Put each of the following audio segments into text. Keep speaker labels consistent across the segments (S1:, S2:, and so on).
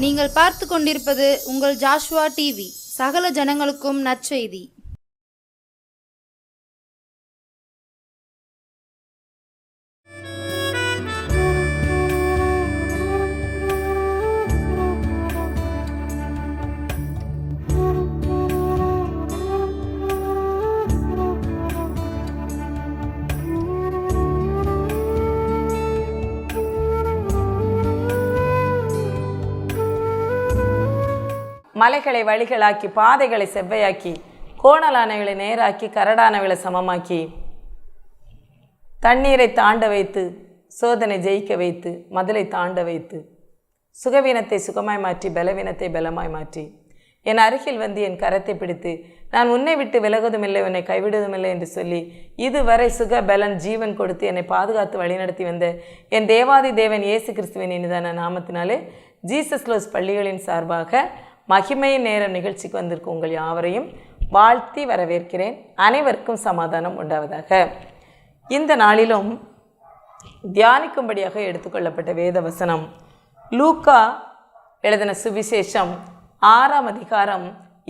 S1: நீங்கள் பார்த்து கொண்டிருப்பது உங்கள் ஜாஷ்வா டிவி. சகல ஜனங்களுக்கும் நற்செய்தி.
S2: மலைகளை வழிகளாக்கி, பாதைகளை செவ்வையாக்கி, கோணலானவைகளை நேராக்கி, கரடானவைகளை சமமாக்கி, தண்ணீரை தாண்ட வைத்து, சோதனை ஜெயிக்க வைத்து, மதிலை தாண்ட வைத்து, சுகவீனத்தை சுகமாய் மாற்றி, பலவீனத்தை பலமாய் மாற்றி, என் அருகில் வந்து என் கரத்தை பிடித்து, நான் உன்னை விட்டு விலகுவதுமில்லை, உன்னை கைவிடுவதுமில்லை என்று சொல்லி இதுவரை சுக பலன் ஜீவன் கொடுத்து என்னை பாதுகாத்து வழிநடத்தி வந்த என் தேவாதி தேவன் இயேசு கிறிஸ்துவின் இனிதான நாமத்தினாலே ஜீசஸ் லோஸ் பள்ளிகளின் சார்பாக மகிமையின் நேரம் நிகழ்ச்சிக்கு வந்திருக்கும் உங்கள் யாவரையும் வாழ்த்தி வரவேற்கிறேன். அனைவருக்கும் சமாதானம் உண்டாவதாக. இந்த நாளிலும் தியானிக்கும்படியாக எடுத்துக்கொள்ளப்பட்ட வேத வசனம் லூக்கா எழுதின சுவிசேஷம் 6ஆம் அதிகாரம்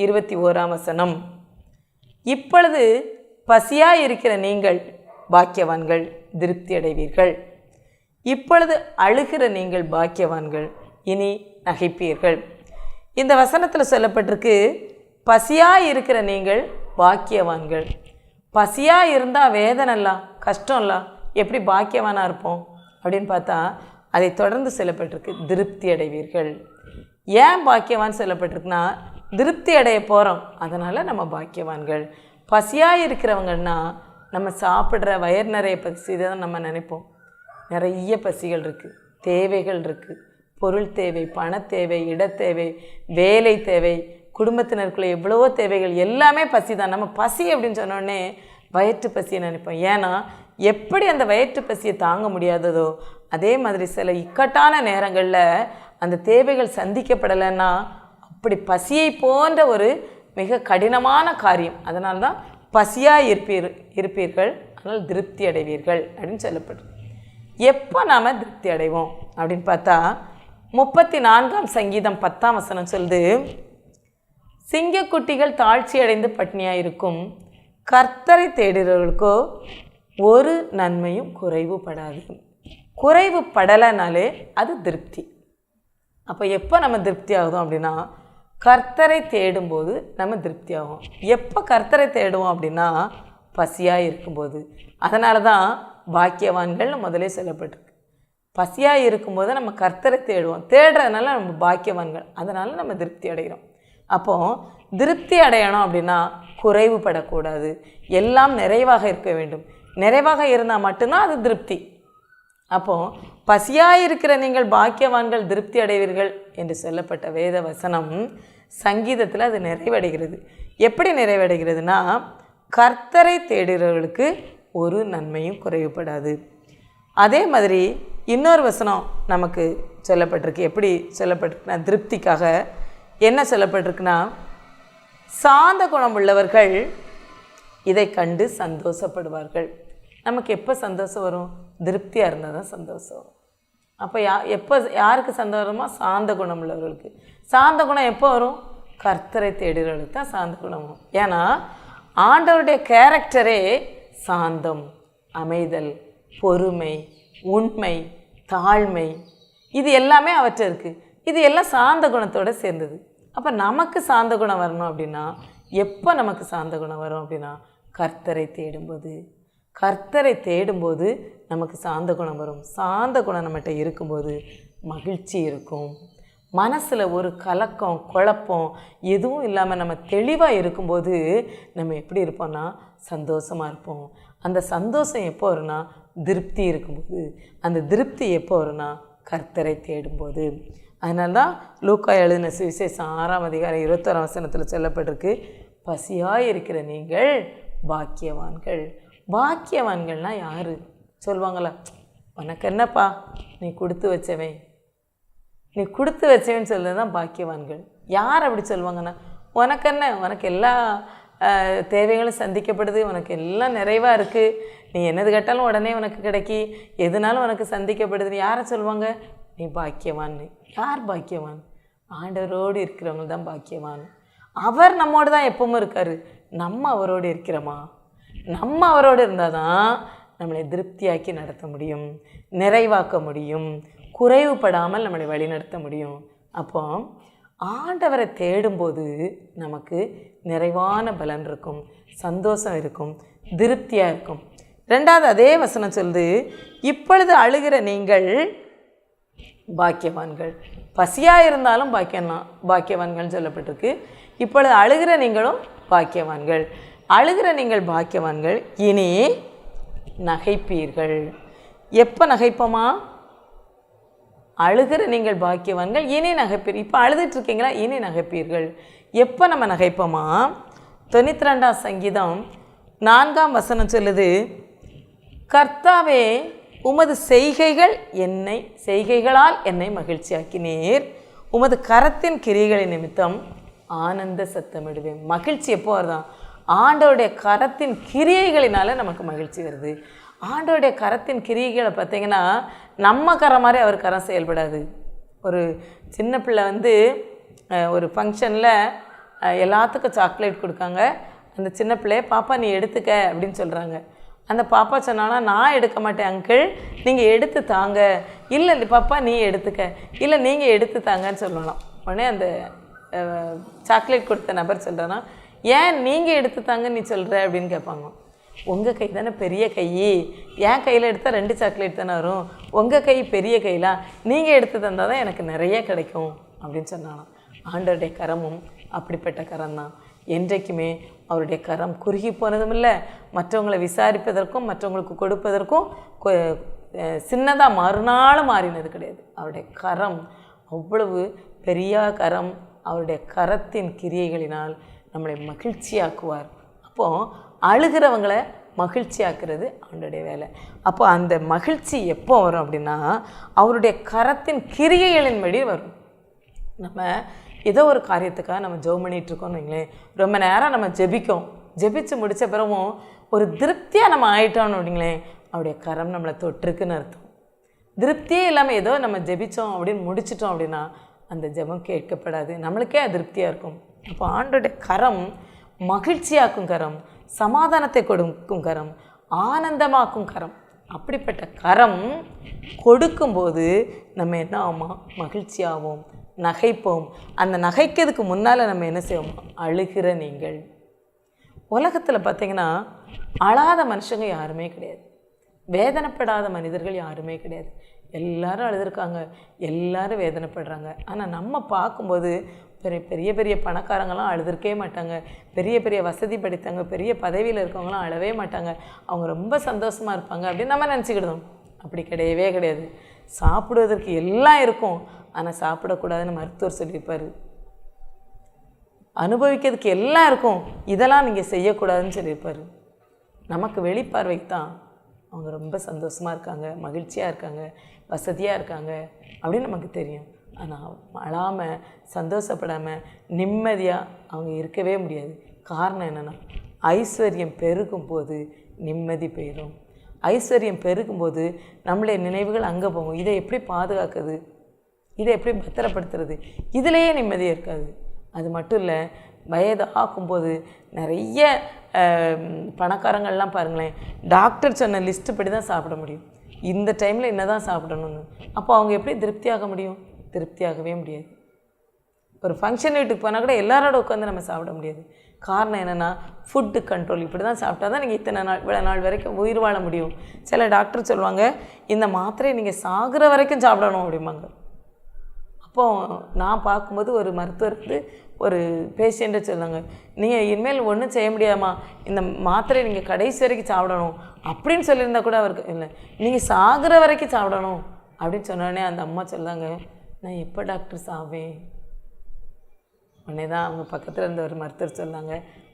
S2: 21ஆம் வசனம். இப்பொழுது பசியாயிருக்கிற நீங்கள் பாக்கியவான்கள், திருப்தி அடைவீர்கள். இப்பொழுது அழுகிற நீங்கள் பாக்கியவான்கள், இனி நகைப்பீர்கள். இந்த வசனத்தில் சொல்லப்பட்டிருக்கு, பசியாக இருக்கிற நீங்கள் பாக்கியவான்கள். பசியாக இருந்தால் வேதனைலாம் கஷ்டம்லாம் எப்படி பாக்கியவானாக இருப்போம் அப்படின்னு பார்த்தா அதை தொடர்ந்து சொல்லப்பட்டிருக்கு, திருப்தி அடைவீர்கள். ஏன் பாக்கியவான் சொல்லப்பட்டிருக்குன்னா, திருப்தி அடைய போகிறோம், அதனால் நம்ம பாக்கியவான்கள். பசியாக இருக்கிறவங்கன்னா நம்ம சாப்பிட்ற வயிறு நிறைய பசி தான் நம்ம நினைப்போம். நிறைய பசிகள் இருக்குது, தேவைகள் இருக்குது, பொருள் தேவை, பண தேவை, இடத்தேவை, வேலை தேவை, குடும்பத்தினருக்குள்ளே எவ்வளவோ தேவைகள், எல்லாமே பசி தான். நம்ம பசி அப்படின்னு சொன்னோடனே வயிற்று பசியை நினைப்போம். ஏன்னா எப்படி அந்த வயிற்று பசியை தாங்க முடியாததோ அதே மாதிரி சில இக்கட்டான நேரங்களில் அந்த தேவைகள் சந்திக்கப்படலைன்னா அப்படி பசியை போன்ற ஒரு மிக கடினமான காரியம். அதனால தான் பசியாக இருப்பீர்கள், அதனால் திருப்தி அடைவீர்கள் அப்படின்னு சொல்லப்படுது. எப்போ நாம் திருப்தி அடைவோம் அப்படின்னு பார்த்தா 34ஆம் சங்கீதம் 10ஆம் வசனம் சொல்லுது, சிங்கக்குட்டிகள் தாழ்ச்சி அடைந்து பட்னியாக இருக்கும், கர்த்தரை தேடுகிறவர்களுக்கோ ஒரு நன்மையும் குறைவுபடாது. குறைவுபடலைனாலே அது திருப்தி. அப்போ எப்போ நம்ம திருப்தி ஆகுதோம் அப்படின்னா, கர்த்தரை தேடும்போது நம்ம திருப்தி ஆகும். எப்போ கர்த்தரை தேடுவோம் அப்படின்னா, பசியாக இருக்கும்போது. அதனால தான் பாக்கியவான்கள்னு முதலே சொல்லப்பட்டிருக்கு. பசியாக இருக்கும்போது நம்ம கர்த்தரை தேடுவோம், தேடுறதுனால நம்ம பாக்கியவான்கள், அதனால் நம்ம திருப்தி அடைகிறோம். அப்போது திருப்தி அடையணும் அப்படின்னா குறைவுபடக்கூடாது, எல்லாம் நிறைவாக இருக்க வேண்டும். நிறைவாக இருந்தால் மட்டும்தான் அது திருப்தி. அப்போது பசியாக இருக்கிற நீங்கள் பாக்கியவான்கள், திருப்தி அடைவீர்கள் என்று சொல்லப்பட்ட வேத வசனம் சங்கீதத்தில் அது நிறைவடைகிறது. எப்படி நிறைவடைகிறதுனா, கர்த்தரை தேடுகிறவர்களுக்கு ஒரு நன்மையும் குறைவுபடாது. அதே மாதிரி இன்னொரு வசனம் நமக்கு சொல்லப்பட்டிருக்கு. எப்படி சொல்லப்பட்டிருக்குன்னா, திருப்திக்காக என்ன சொல்லப்பட்டிருக்குன்னா, சாந்த குணம் உள்ளவர்கள் இதை கண்டு சந்தோஷப்படுவார்கள். நமக்கு எப்போ சந்தோஷம் வரும்? திருப்தியாக இருந்தால் தான் சந்தோஷம் வரும். அப்போ எப்போ யாருக்கு சந்தோஷம் வருமா? சாந்த குணம் உள்ளவர்களுக்கு. சாந்த குணம் எப்போ வரும்? கர்த்தரை தேடுகிறவர்களுக்கு தான் சாந்த குணம் வரும். ஏன்னா ஆண்டவருடைய கேரக்டரே சாந்தம், அமைதல், பொறுமை, உண்மை, தாழ்மை, இது எல்லாமே அவற்றை இருக்குது. இது எல்லாம் சாந்த குணத்தோடு சேர்ந்தது. அப்போ நமக்கு சாந்த குணம் வரணும் அப்படின்னா, எப்போ நமக்கு சாந்த குணம் வரும் அப்படின்னா, கர்த்தரை தேடும்போது. கர்த்தரை தேடும்போது நமக்கு சாந்த குணம் வரும். சாந்த குணம் நம்மகிட்ட இருக்கும்போது மகிழ்ச்சி இருக்கும். மனசில் ஒரு கலக்கம், குழப்பம் எதுவும் இல்லாமல் நம்ம தெளிவாக இருக்கும்போது நம்ம எப்படி இருப்போம்னா சந்தோஷமாக இருப்போம். அந்த சந்தோஷம் எப்போ வரும்னா திருப்தி இருக்கும்போது. அந்த திருப்தி எப்போ வரும்னா கர்த்தரை தேடும்போது. அதனால தான் லூக்கா எழுதின சுவிசேஷம் 6ஆம் அதிகாரம் 21ஆம் வசனத்தில் சொல்லப்பட்டிருக்கு, பசியாக இருக்கிற நீங்கள் பாக்கியவான்கள். பாக்கியவான்கள்னால் யார் சொல்லுவாங்களா? உனக்கு என்னப்பா, நீ கொடுத்து வச்சவன், நீ கொடுத்து வச்சவன்னு சொல்கிறது தான் பாக்கியவான்கள். யார் அப்படி சொல்லுவாங்கன்னா, உனக்கு என்ன, உனக்கு எல்லா தேவைகளும் சந்திக்கப்படுது, உனக்கு எல்லாம் நிறைவாக இருக்குது, நீ என்னது கேட்டாலும் உடனே உனக்கு கிடைக்கி, எதுனாலும் உனக்கு சந்திக்கப்படுதுன்னு யாரை சொல்லுவாங்க? நீ பாக்கியவான்னு. யார் பாக்கியவான்? ஆண்டவரோடு இருக்கிறவங்க தான் பாக்கியவான். அவர் நம்மோடு தான் எப்பவும் இருக்கார். நம்ம அவரோடு இருக்கிறோமா? நம்ம அவரோடு இருந்தால் தான் நம்மளை திருப்தியாக்கி நடத்த முடியும், நிறைவாக்க முடியும், குறைவுபடாமல் நம்மளை வழிநடத்த முடியும். அப்போ ஆண்டவரை தேடும்போது நமக்கு நிறைவான பலன் இருக்கும், சந்தோஷம் இருக்கும், திருப்தியாக இருக்கும். ரெண்டாவது அதே வசனம் சொல்லுது, இப்பொழுது அழுகிற நீங்கள் பாக்கியவான்கள். பசியாக இருந்தாலும் பாக்கியவான்கள் சொல்லப்பட்டிருக்கு. இப்பொழுது அழுகிற நீங்களும் பாக்கியவான்கள். அழுகிற நீங்கள் பாக்கியவான்கள், இனி நகைப்பீர்கள். எப்போ நகைப்போமா? அழுகிற நீங்கள் பாக்கியவான்கள், இனி நகைப்பீர். இப்போ அழுதுட்டுருக்கீங்களா? இனி நகைப்பீர்கள். எப்போ நம்ம நகைப்போமா? 92ஆம் சங்கீதம் 4ஆம் வசனம் சொல்லுது, கர்த்தாவே உமது செய்கைகளால் என்னை மகிழ்ச்சியாக்கினீர், உமது கரத்தின் கிரியைகளின் நிமித்தம் ஆனந்த சத்தமிடுவேன். மகிழ்ச்சி எப்போ வருதான்? ஆண்டவருடைய கரத்தின் கிரியைகளினால நமக்கு மகிழ்ச்சி வருது. ஆண்டவருடைய கரத்தின் கிரியைகளை பார்த்திங்கன்னா நம்ம கரம் மாதிரி அவர் கரம் செயல்படாது. ஒரு சின்ன பிள்ளை ஒரு ஃபங்க்ஷனில் எல்லாத்துக்கும் சாக்லேட் கொடுக்காங்க. அந்த சின்ன பிள்ளைய பாப்பா நீ எடுத்துக்க அப்படின்னு சொல்கிறாங்க. அந்த பாப்பா சொன்னானா, நான் எடுக்க மாட்டேன் அங்கிள், நீங்கள் எடுத்து தாங்க. இல்லை பாப்பா நீ எடுத்துக்க, இல்லை நீங்கள் எடுத்து தாங்கன்னு சொல்லலாம். உடனே அந்த சாக்லேட் கொடுத்த நபர் சொல்கிறான்னா, ஏன் நீங்கள் எடுத்து தாங்க நீ சொல்கிற அப்படின்னு கேட்பாங்க. உங்கள் கை தானே பெரிய கை, என் கையில் எடுத்தால் 2 சாக்லேட் தானே வரும், உங்கள் கை பெரிய கைலாம், நீங்கள் எடுத்து தந்தால் தான் எனக்கு நிறைய கிடைக்கும் அப்படின்னு சொன்னாலாம். ஆண்டவருடைய கரமும் அப்படிப்பட்ட கரம் தான். என்றைக்குமே அவருடைய கரம் குறுகி போனதும் இல்லை, மற்றவங்களை விசாரிப்பதற்கும் மற்றவங்களுக்கு கொடுப்பதற்கும் சின்னதாக மறுநாள் மாறினது கிடையாது. அவருடைய கரம் அவ்வளவு பெரிய கரம். அவருடைய கரத்தின் கிரியைகளினால் நம்மளை மகிழ்ச்சியாக்குவார். அப்போது அழுகிறவங்களை மகிழ்ச்சியாக்குறது அவருடைய வேலை. அப்போ அந்த மகிழ்ச்சி எப்போ வரும் அப்படின்னா அவருடைய கரத்தின் கிரியைகளின்படி வரும். நம்ம ஏதோ ஒரு காரியத்துக்காக நம்ம ஜெபம் பண்ணிகிட்ருக்கோம்னு வைங்களேன், ரொம்ப நேரம் நம்ம ஜெபிச்சு முடித்த பிறகும் ஒரு திருப்தியாக நம்ம ஆகிட்டோம்னு வைங்களேன், அவருடைய கரம் நம்மளை தொற்றுக்குன்னு அர்த்தம். திருப்தியே இல்லாமல் ஏதோ நம்ம ஜெபித்தோம் அப்படின்னு முடிச்சிட்டோம் அப்படின்னா அந்த ஜெபம் கேட்கப்படாது, நம்மளுக்கே அதிருப்தியாக இருக்கும். அப்போ ஆண்டோடைய கரம் மகிழ்ச்சியாக்கும் கரம், சமாதானத்தை கொடுக்கும் கரம், ஆனந்தமாக்கும் கரம். அப்படிப்பட்ட கரம் கொடுக்கும்போது நம்ம என்ன ஆகுமா? மகிழ்ச்சியாகும், நகைப்போம். அந்த நகைக்கிறதுக்கு முன்னால் நம்ம என்ன செய்வோம்? அழுகிற நீங்கள். உலகத்தில் பார்த்திங்கன்னா அழாத மனுஷங்க யாருமே கிடையாது, வேதனைப்படாத மனிதர்கள் யாருமே கிடையாது. எல்லாரும் அழுதுருக்காங்க, எல்லாரும் வேதனைப்படுறாங்க. ஆனால் நம்ம பார்க்கும்போது பெரிய பெரிய பணக்காரங்களாம் அழுதுருக்கவே மாட்டாங்க, பெரிய பெரிய வசதி படித்தவங்க பெரிய பதவியில் இருக்கவங்களாம் அழவே மாட்டாங்க, அவங்க ரொம்ப சந்தோஷமாக இருப்பாங்க அப்படின்னு நம்ம நினச்சிக்கிடுதோம். அப்படி கிடையவே கிடையாது. சாப்பிடுவதற்கு எல்லாம் இருக்கும், ஆனால் சாப்பிடக்கூடாதுன்னு மருத்துவர் சொல்லியிருப்பார். அனுபவிக்கிறதுக்கு எல்லாம் இருக்கும், இதெல்லாம் நீங்கள் செய்யக்கூடாதுன்னு சொல்லியிருப்பார். நமக்கு வெளிப்பார்வைக்கு தான் அவங்க ரொம்ப சந்தோஷமாக இருக்காங்க, மகிழ்ச்சியாக இருக்காங்க, வசதியாக இருக்காங்க அப்படின்னு நமக்கு தெரியும். ஆனால் அழாமல் சந்தோஷப்படாமல் நிம்மதியாக அவங்க இருக்கவே முடியாது. காரணம் என்னென்னா ஐஸ்வர்யம் பெருகும் போது நிம்மதி போயிடும். ஐஸ்வர்யம் பெருகும்போது நம்மளுடைய நினைவுகள் அங்கே போகும். இதை எப்படி பாதுகாக்குது, இதை எப்படி பத்திரப்படுத்துறது, இதிலேயே நிம்மதியாக இருக்காது. அது மட்டும் இல்லை, வயது ஆக்கும்போது நிறைய பணக்காரங்கள்லாம் பாருங்களேன், டாக்டர் சொன்ன லிஸ்ட்டு படி தான் சாப்பிட முடியும், இந்த டைமில் என்ன தான் சாப்பிடணும்னு. அப்போ அவங்க எப்படி திருப்தியாக முடியும்? திருப்தியாகவே முடியாது. ஒரு ஃபங்க்ஷன் வீட்டுக்கு போனால் கூட எல்லாரோட உட்காந்து நம்ம சாப்பிட முடியாது. காரணம் என்னென்னா ஃபுட்டு கண்ட்ரோல். இப்படி தான் சாப்பிட்டா தான் நீங்கள் இத்தனை நாள் இவ்வளோ நாள் வரைக்கும் உயிர் வாழ முடியும். சில டாக்டர் சொல்லுவாங்க, இந்த மாத்திரையை நீங்கள் சாகிற வரைக்கும் சாப்பிடணும் அப்படிம்பாங்க. அப்போது நான் பார்க்கும்போது ஒரு மருத்துவருக்கு ஒரு பேஷண்ட்டை சொன்னாங்க, நீங்கள் இனிமேல் ஒன்றும் செய்ய முடியாமா, இந்த மாத்திரையை நீங்கள் கடைசி வரைக்கும் சாப்பிடணும் அப்படின்னு சொல்லியிருந்தா கூட அவருக்கு இல்லை, நீங்கள் சாகிற வரைக்கும் சாப்பிடணும் அப்படின்னு சொன்னோடனே அந்த அம்மா சொன்னாங்க, நான் எப்போ டாக்டர் சாவேன்? உடனே தான் அவங்க பக்கத்தில் இருந்த ஒரு மருத்துவர் சொன்னாங்க,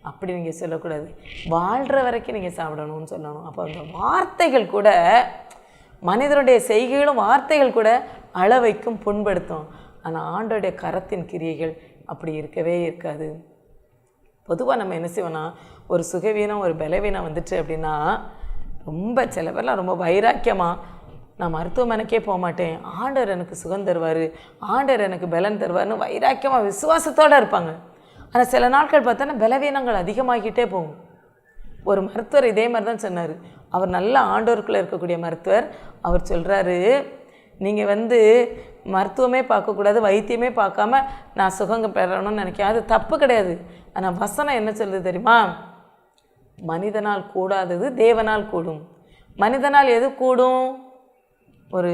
S2: அப்படி நீங்கள் சொல்லக்கூடாது, வாழ்கிற வரைக்கும் நீங்கள் சாப்பிடணும்னு சொல்லணும். அப்போ அந்த வார்த்தைகள் கூட, மனிதனுடைய செய்கைகளும் வார்த்தைகள் கூட அள வைக்கும், புண்படுத்தும். ஆனால் ஆண்டோடைய கரத்தின் கிரியைகள் அப்படி இருக்கவே இருக்காது. பொதுவாக நம்ம என்ன செய்வோம்னா, ஒரு சுகவீனம் ஒரு பலவீனம் வந்துட்டு அப்படின்னா ரொம்ப சில பேர்லாம் ரொம்ப வைராக்கியமாக நான் மருத்துவமனைக்கே போக மாட்டேன், ஆண்டவர் எனக்கு சுகம் தருவார், ஆண்டவர் எனக்கு பலன் தருவார்னு வைராக்கியமாக விசுவாசத்தோடு இருப்பாங்க. ஆனால் சில நாட்கள் பார்த்தோன்னா பலவீனங்கள் அதிகமாகிக்கிட்டே போகும். ஒரு மருத்துவர் இதே மாதிரி தான் சொன்னார். அவர் நல்ல ஆண்டோருக்குள்ளே இருக்கக்கூடிய மருத்துவர். அவர் சொல்கிறாரு, நீங்கள் மருத்துவமே பார்க்கக்கூடாது, வைத்தியமே பார்க்காம நான் சுகங்க பெறணும்னு நினைக்கிறேன். அது தப்பு கிடையாது. ஆனால் வசனம் என்ன சொல்லுது தெரியுமா? மனிதனால் கூடாதது தேவனால் கூடும். மனிதனால் எது கூடும்? ஒரு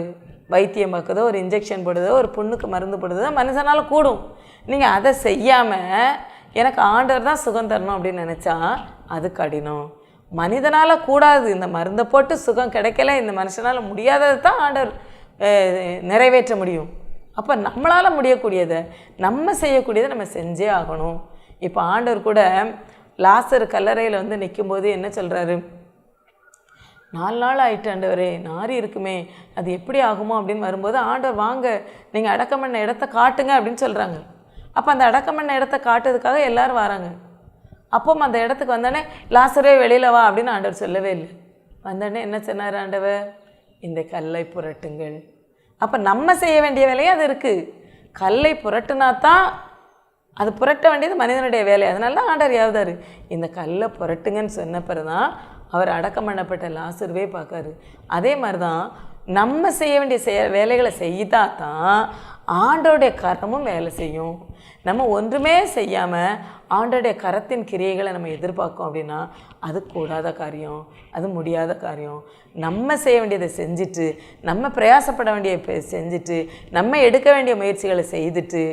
S2: வைத்தியம் பார்க்குதோ, ஒரு இன்ஜெக்ஷன் போடுதோ, ஒரு புண்ணுக்கு மருந்து போடுதோ மனுஷனால் கூடும். நீங்கள் அதை செய்யாமல் எனக்கு ஆண்டவர் தான் சுகம் தரணும் அப்படின்னு நினச்சா அது கடினம். மனிதனால் கூடாது. இந்த மருந்தை போட்டு சுகம் கிடைக்கல, இந்த மனுஷனால் முடியாதது தான் ஆண்டவர் நிறைவேற்ற முடியும். அப்போ நம்மளால் முடியக்கூடியதை, நம்ம செய்யக்கூடியதை நம்ம செஞ்சே ஆகணும். இப்போ ஆண்டவர் கூட லாசர் கல்லறையில் நிற்கும்போது என்ன சொல்கிறாரு? 4 நாள் ஆகிட்டு ஆண்டவரே, நாரி இருக்குமே, அது எப்படி ஆகுமோ அப்படின்னு வரும்போது ஆண்டவர் வாங்க, நீங்கள் அடக்கம் பண்ண இடத்த காட்டுங்க அப்படின்னு சொல்கிறாங்க. அப்போ அந்த அடக்கம் பண்ண இடத்த காட்டுறதுக்காக எல்லோரும் வராங்க. அப்போ அந்த இடத்துக்கு வந்தோடனே லாசரே வெளியில் வா அப்படின்னு ஆண்டவர் சொல்லவே இல்லை. வந்தோடனே என்ன சொன்னார் ஆண்டவர்? இந்த கல்லை புரட்டுங்கள். அப்போ நம்ம செய்ய வேண்டிய வேலையே அது இருக்குது. கல்லை புரட்டுனா தான், அது புரட்ட வேண்டியது மனிதனுடைய வேலை. அதனால தான் ஆண்டவர் யாவதார் இந்த கல்லை புரட்டுங்கன்னு சொன்ன பிறகு தான் அவர் அடக்கம் பண்ணப்பட்ட லாசருவே பார்க்காரு. அதே மாதிரி தான் நம்ம செய்ய வேண்டிய வேலைகளை செய்தால் தான் ஆண்டோடைய கரமும் வேலை செய்யும். நம்ம ஒன்றுமே செய்யாமல் ஆண்டோடைய கரத்தின் கிரியைகளை நம்ம எதிர்பார்க்கோம் அப்படின்னா அது கூடாத காரியம், அது முடியாத காரியம். நம்ம செய்ய வேண்டியதை செஞ்சுட்டு, நம்ம பிரயாசப்பட வேண்டிய செஞ்சுட்டு, நம்ம எடுக்க வேண்டிய முயற்சிகளை செய்துட்டு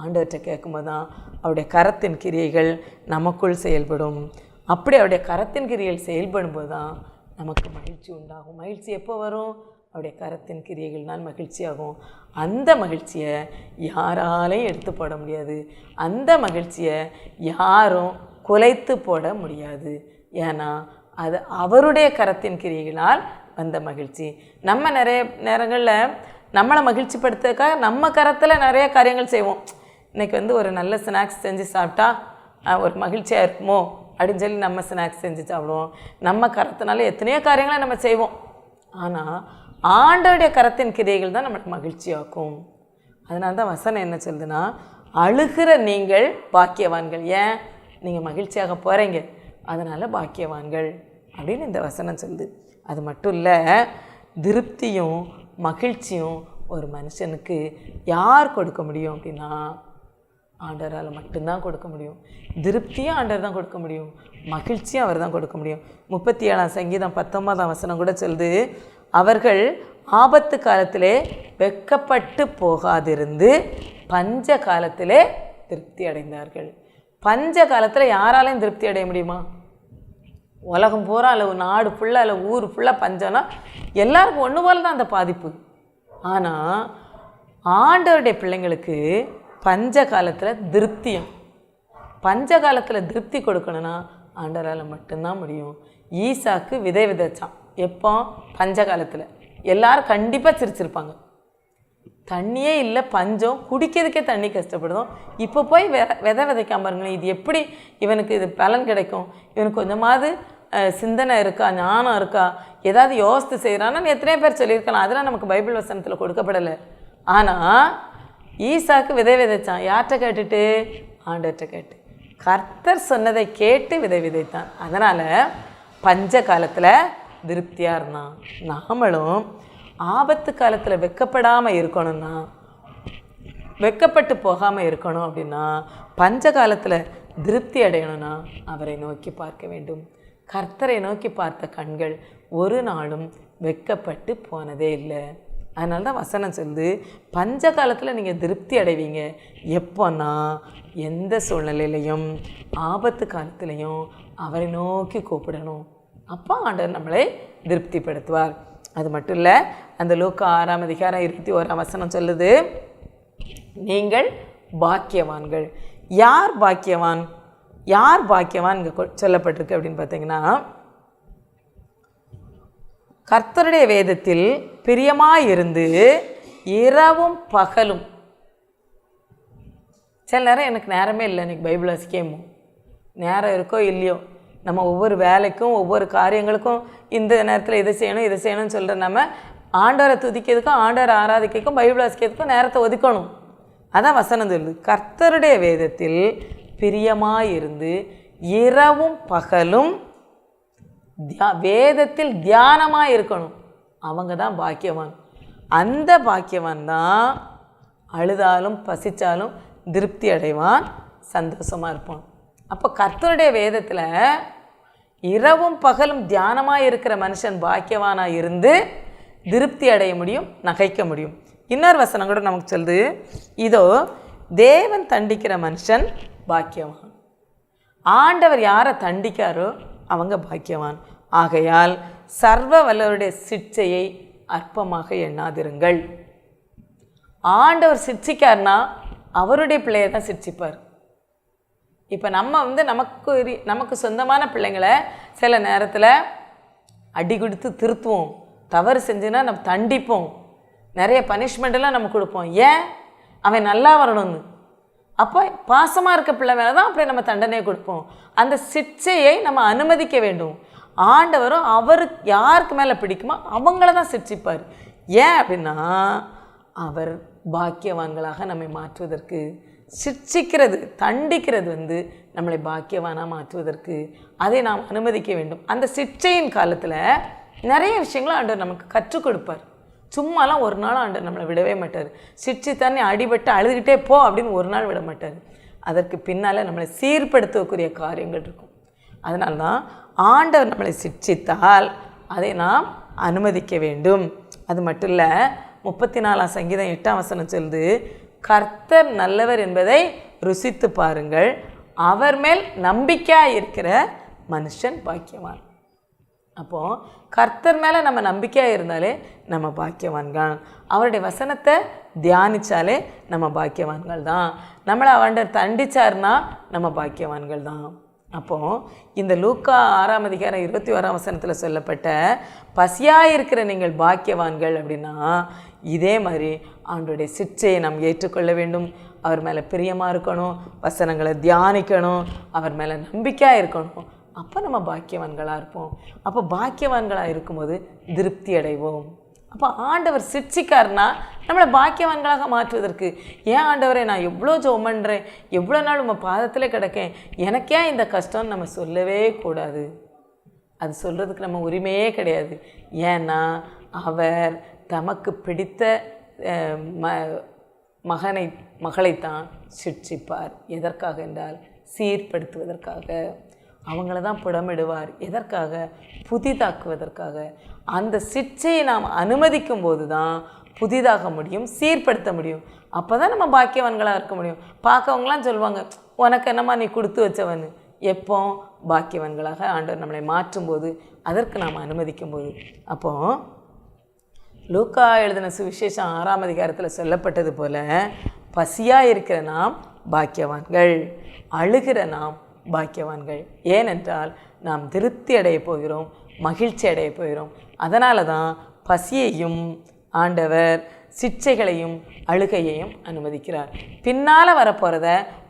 S2: ஆண்டவர்கிட்ட கேட்கும்போது தான் அவருடைய கரத்தின் கிரியைகள் நமக்குள் செயல்படும். அப்படி அவருடைய கரத்தின் கிரியைகள் செயல்படும்போது தான் நமக்கு மகிழ்ச்சி உண்டாகும். மகிழ்ச்சி எப்போ வரும்? அவருடைய கரத்தின் கிரியைகள்னால் மகிழ்ச்சி ஆகும். அந்த மகிழ்ச்சியை யாராலையும் எடுத்து போட முடியாது. அந்த மகிழ்ச்சியை யாரும் குலைத்து போட முடியாது. ஏன்னா அது அவருடைய கரத்தின் கிரியைகளால் வந்த மகிழ்ச்சி. நம்ம நிறைய நேரங்களில் நம்மளை மகிழ்ச்சிப்படுத்துறதுக்காக நம்ம கரத்தில் நிறைய காரியங்கள் செய்வோம். இன்றைக்கி ஒரு நல்ல ஸ்நாக்ஸ் செஞ்சு சாப்பிட்டா ஒரு மகிழ்ச்சியாக இருக்குமோ அப்படின்னு சொல்லி நம்ம ஸ்நாக்ஸ் செஞ்சு சாப்பிடுவோம். நம்ம கரத்தினால எத்தனையோ காரியங்களை நம்ம செய்வோம். ஆனால் ஆண்டவருடைய கரத்தின் கிரியைகள் தான் நம்மளுக்கு மகிழ்ச்சியாக்கும். அதனால தான் வசனம் என்ன சொல்லுதுன்னா, அழுகிற நீங்கள் பாக்கியவான்கள். ஏன்? நீங்கள் மகிழ்ச்சியாக போகிறீங்க, அதனால் பாக்கியவான்கள் அப்படின்னு இந்த வசனம் சொல்லுது. அது மட்டும் இல்லை, திருப்தியும் மகிழ்ச்சியும் ஒரு மனுஷனுக்கு யார் கொடுக்க முடியும் அப்படின்னா ஆண்டவரால் மட்டும்தான் கொடுக்க முடியும். திருப்தியும் ஆண்டவர் தான் கொடுக்க முடியும், மகிழ்ச்சியும் அவர் தான் கொடுக்க முடியும். 37ஆம் சங்கீதம் 19ஆம் வசனம் கூட சொல்லுது, அவர்கள் ஆபத்து காலத்திலே வெட்கப்பட்டு போகாதிருந்து பஞ்ச காலத்திலே திருப்தி அடைந்தார்கள். பஞ்ச காலத்தில் யாராலையும் திருப்தி அடைய முடியுமா? உலகம் பூரா இல்லை நாடு ஃபுல்லாக இல்லை ஊர் ஃபுல்லாக பஞ்சம்னா எல்லாருக்கும் ஒன்று போல தான் அந்த பாதிப்பு. ஆனால் ஆண்டவருடைய பிள்ளைங்களுக்கு பஞ்ச காலத்தில் திருப்தியும், பஞ்ச காலத்தில் திருப்தி கொடுக்கணுன்னா ஆண்டவரால் மட்டும்தான் முடியும். ஈசாக்கு விதை விதைச்சான். எப்போ? பஞ்ச காலத்தில். எல்லோரும் கண்டிப்பாக சிரிச்சிருப்பாங்க. தண்ணியே இல்லை, பஞ்சம், குடிக்கிறதுக்கே தண்ணி கஷ்டப்படுதும். இப்போ போய் விதை விதைக்காம பாருங்களேன், இது எப்படி இவனுக்கு இது பலன் கிடைக்கும்? இவனுக்கு கொஞ்சமாவது சிந்தனை இருக்கா, ஞானம் இருக்கா, ஏதாவது யோசித்து செய்கிறான்னு எத்தனையோ பேர் சொல்லியிருக்கலாம். அதெல்லாம் நமக்கு பைபிள் வசனத்தில் கொடுக்கப்படலை. ஆனால் ஈசாக்கு விதை விதைச்சான். யார்கிட்ட கேட்டுட்டு? ஆண்டவர்கிட்ட கேட்டு. கர்த்தர் சொன்னதை கேட்டு விதை விதைத்தான். அதனால் பஞ்ச காலத்தில் திருப்தியாக இருந்தான். நாமளும் ஆபத்து காலத்தில் வெட்கப்படாமல் இருக்கணும்னா, வெட்கப்பட்டு போகாமல் இருக்கணும் அப்படின்னா, பஞ்ச காலத்தில் திருப்தி அடையணும்னா அவரை நோக்கி பார்க்க வேண்டும். கர்த்தரை நோக்கி பார்த்த கண்கள் ஒரு நாளும் வெட்கப்பட்டு போனதே இல்லை. அதனால தான் வசனம் சொல்லுது, பஞ்ச காலத்தில் நீங்கள் திருப்தி அடைவீங்க. எப்போன்னா எந்த சூழ்நிலையிலையும் ஆபத்து காலத்துலேயும் அவரை நோக்கி கூப்பிடணும். அப்போ ஆண்டவர் நம்மளை திருப்திப்படுத்துவார். அது மட்டும் இல்லை, அந்த லூக்கா 6ஆம் அதிகாரம் 21ஆம் வசனம் சொல்லுது, நீங்கள் பாக்கியவான்கள். யார் பாக்கியவான்? யார் பாக்கியவான் இங்கே சொல்லப்பட்டிருக்கு அப்படின்னு பார்த்தீங்கன்னா, கர்த்தருடைய வேதத்தில் பிரியமாயிருந்து இரவும் பகலும். சில நேரம் எனக்கு நேரமே இல்லை, எனக்கு பைபிள் வாசிக்கமோ, நேரம் இருக்கோ இல்லையோ, நம்ம ஒவ்வொரு வேலைக்கும் ஒவ்வொரு காரியங்களுக்கும் இந்த நேரத்தில் இதை செய்யணும் இதை செய்யணும்னு சொல்கிற நம்ம ஆண்டவரை துதிக்கிறதுக்கும் ஆண்டவரை ஆராதிக்கிறதுக்கும் பைபிள் வாசிக்கிறதுக்கும் நேரத்தை ஒதுக்கணும். அதான் வசனம் சொல்லுது, கர்த்தருடைய வேதத்தில் பிரியமாயிருந்து இரவும் பகலும் வேதத்தில் தியானமாக இருக்கணும். அவங்க தான் பாக்கியவான். அந்த பாக்கியவான் தான் அழுதாலும் பசித்தாலும் திருப்தி அடைவான், சந்தோஷமாக இருப்பான். அப்போ கர்த்தருடைய வேதத்தில் இரவும் பகலும் தியானமாக இருக்கிற மனுஷன் பாக்கியவானாக இருந்து திருப்தி அடைய முடியும், நகைக்க முடியும். இன்னொரு வசனம் கூட நமக்கு சொல்லுது, இதோ தேவன் தண்டிக்கிற மனுஷன் பாக்கியவான். ஆண்டவர் யாரை தண்டிக்காரோ அவங்க பாக்கியவான். ஆகையால் சர்வ வல்லவருடைய சிட்சையை அற்பமாக எண்ணாதிருங்கள். ஆண்டவர் சிட்சிக்கார்னா அவருடைய பிள்ளையை தான் சிட்சிப்பார். இப்போ நம்ம நமக்கு சொந்தமான பிள்ளைங்களை சில நேரத்தில் அடி கொடுத்து திருத்துவோம், தவறு செஞ்சுன்னா நம்ம தண்டிப்போம், நிறைய பனிஷ்மெண்ட்டெல்லாம் நம்ம கொடுப்போம். ஏன்? அவன் நல்லா வரணும்னு. அப்போ பாசமாக இருக்க பிள்ளை மேலே தான் அப்படி நம்ம தண்டனையை கொடுப்போம். அந்த சிட்சையை நம்ம அனுமதிக்க வேண்டும். ஆண்டவரும் அவருக்கு யாருக்கு மேலே பிடிக்குமோ அவங்கள தான் சிட்சிப்பார். ஏன் அப்படின்னா அவர் பாக்கியவான்களாக நம்மை மாற்றுவதற்கு. சிட்சிக்கிறது, தண்டிக்கிறது நம்மளை பாக்கியவானாக மாற்றுவதற்கு. அதை நாம் அனுமதிக்க வேண்டும். அந்த சிட்சையின் காலத்தில் நிறைய விஷயங்களை ஆண்டவர் நமக்கு கற்றுக் கொடுப்பார். சும்மாலாம் ஒரு நாள் ஆண்டவர் நம்மளை விடவே மாட்டார். சிட்சித்தானே அடிபட்டு அழுதுகிட்டே போ அப்படின்னு ஒரு நாள் விட மாட்டார். அதற்கு பின்னால் நம்மளை சீர்படுத்தக்கூடிய காரியங்கள் இருக்கும். அதனால தான் ஆண்டவர் நம்மளை சிட்சித்தால் அதை நாம் அனுமதிக்க வேண்டும். அது மட்டும் இல்லை, 34ஆம் சங்கீதம் 8ஆம் வசனம் சொல்லுது, கர்த்தர் நல்லவர் என்பதை ருசித்து பாருங்கள், அவர் மேல் நம்பிக்கையாக இருக்கிற மனுஷன் பாக்கியவான். அப்போது கர்த்தர் மேலே நம்ம நம்பிக்கையாக இருந்தாலே நம்ம பாக்கியவான்கள். அவருடைய வசனத்தை தியானித்தாலே நம்ம பாக்கியவான்கள் தான். நம்மளை ஆண்டவர் தண்டிச்சார்னா நம்ம பாக்கியவான்கள் தான். அப்போது இந்த லூக்கா 6ஆம் அதிகாரம் 21ஆம் வசனத்தில் சொல்லப்பட்ட பசியாக இருக்கிற நீங்கள் பாக்கியவான்கள் அப்படின்னா, இதே மாதிரி ஆண்டவருடைய சிட்சையை நாம் ஏற்றுக்கொள்ள வேண்டும். அவர் மேலே பிரியமாக இருக்கணும், வசனங்களை தியானிக்கணும், அவர் மேலே நம்பிக்கையாக இருக்கணும். அப்போ நம்ம பாக்கியவான்களாக இருப்போம். அப்போ பாக்கியவான்களாக இருக்கும்போது திருப்தி அடைவோம். அப்போ ஆண்டவர் சிட்சிக்கார்னா நம்மளை பாக்கியவான்களாக மாற்றுவதற்கு. ஏன் ஆண்டவரை நான் எவ்வளோ ஜெபம் பண்ணுறேன், எவ்வளோ நாள் உங்கள் பாதத்தில் கிடக்கேன், எனக்கே இந்த கஷ்டம்னு நம்ம சொல்லவே கூடாது. அது சொல்கிறதுக்கு நம்ம உரிமையே கிடையாது. ஏன்னா அவர் தமக்கு பிடித்த மகளைத்தான் சிட்சிப்பார். எதற்காக என்றால் சீர்படுத்துவதற்காக. அவங்கள தான் புடமிடுவார். எதற்காக? புதிதாக்குவதற்காக. அந்த சிட்சையை நாம் அனுமதிக்கும் போது தான் புதிதாக முடியும், சீர்படுத்த முடியும். அப்போ தான் நம்ம பாக்கியவான்களாக இருக்க முடியும். பார்க்கவங்களாம் சொல்லுவாங்க, உனக்கு என்னம்மா நீ கொடுத்து வச்சவன். எப்போ? பாக்கியவான்களாக ஆண்டவர் நம்மளை மாற்றும்போது, அதற்கு நாம் அனுமதிக்கும் போது. அப்போது லூக்கா எழுதின சுவிசேஷம் 6ஆம் அதிகாரத்தில் சொல்லப்பட்டது போல, பசியாக இருக்கிற நாம் பாக்கியவான்கள், அழுகிற நாம் பாக்கியவான்கள். ஏனென்றால் நாம் திருப்தி அடைய போகிறோம், மகிழ்ச்சி அடைய போகிறோம். அதனால தான் பசியையும் ஆண்டவர் சிட்சைகளையும் அழுகையையும் அனுமதிக்கிறார். பின்னால் வரப்போகிறத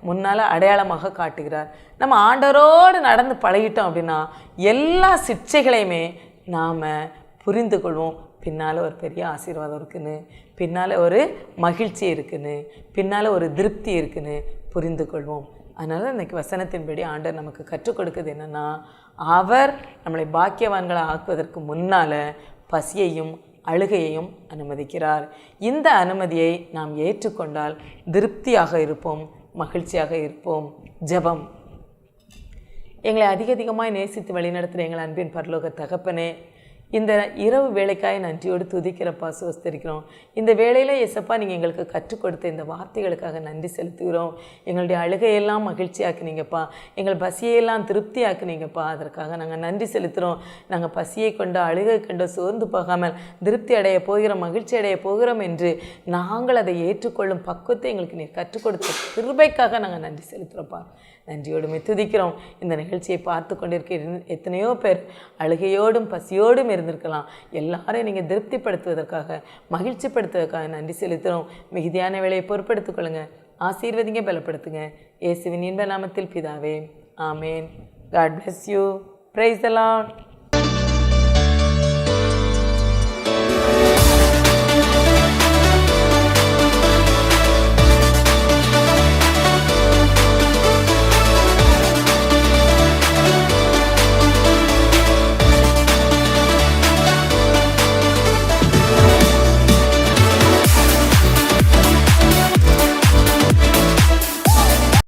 S2: முன்னால் அடையாளமாக காட்டுகிறார். நம்ம ஆண்டவரோடு நடந்து பழகிட்டோம் அப்படின்னா எல்லா சிட்சைகளையுமே நாம் புரிந்து கொள்வோம். பின்னால் ஒரு பெரிய ஆசீர்வாதம் இருக்குன்னு, பின்னால் ஒரு மகிழ்ச்சி இருக்குன்னு, பின்னால் ஒரு திருப்தி இருக்குன்னு புரிந்து கொள்வோம். அதனால் இன்றைக்கி வசனத்தின்படி ஆண்டவர் நமக்கு கற்றுக் கொடுக்குறது என்னென்னா, அவர் நம்மளை பாக்கியவான்களை ஆக்குவதற்கு முன்னால் பசியையும் அழுகையையும் அனுமதிக்கிறார். இந்த அனுமதியை நாம் ஏற்றுக்கொண்டால் திருப்தியாக இருப்போம், மகிழ்ச்சியாக இருப்போம். ஜெபம். எங்களை அதிகமாய் நேசித்து வழிநடத்துகிற எங்கள் அன்பின் பரலோக தகப்பனே, இந்த இரவு வேலைக்காய் நன்றியோடு துதிக்கிறப்பா, சோஸ்தரிக்கிறோம். இந்த வேளையில் ஏசப்பா நீங்கள் எங்களுக்கு கற்றுக் கொடுத்த இந்த வார்த்தைகளுக்காக நன்றி செலுத்துகிறோம். எங்களுடைய அழுகையெல்லாம் மகிழ்ச்சியாக்குனீங்கப்பா, எங்கள் பசியெல்லாம் திருப்தியாக்குனீங்கப்பா. அதற்காக நாங்கள் நன்றி செலுத்துகிறோம். நாங்கள் பசியை கொண்டு அழுகை கொண்டு சோர்ந்து போகாமல் திருப்தி அடைய போகிறோம், மகிழ்ச்சி அடைய போகிறோம் என்று நாங்கள் அதை ஏற்றுக்கொள்ளும் பக்குவத்தை எங்களுக்கு நீர் கற்றுக் கொடுத்த கிருபைக்காக நாங்கள் நன்றி செலுத்துகிறோம்ப்பா. நன்றியோடுமே துதிக்கிறோம். இந்த நிகழ்ச்சியை பார்த்து கொண்டிருக்க எத்தனையோ பேர் அழுகையோடும் பசியோடும் இருந்திருக்கலாம். எல்லாரையும் நீங்கள் திருப்திப்படுத்துவதற்காக, மகிழ்ச்சிப்படுத்துவதற்காக நன்றி செலுத்துகிறோம். மிகுதியான வேலையை பொறுப்படுத்திக் கொள்ளுங்கள். ஆசீர்வதிங்க, பலப்படுத்துங்க. இயேசுவின் இன்ப நாமத்தில் பிதாவே, ஆமேன். God bless you. Praise the Lord.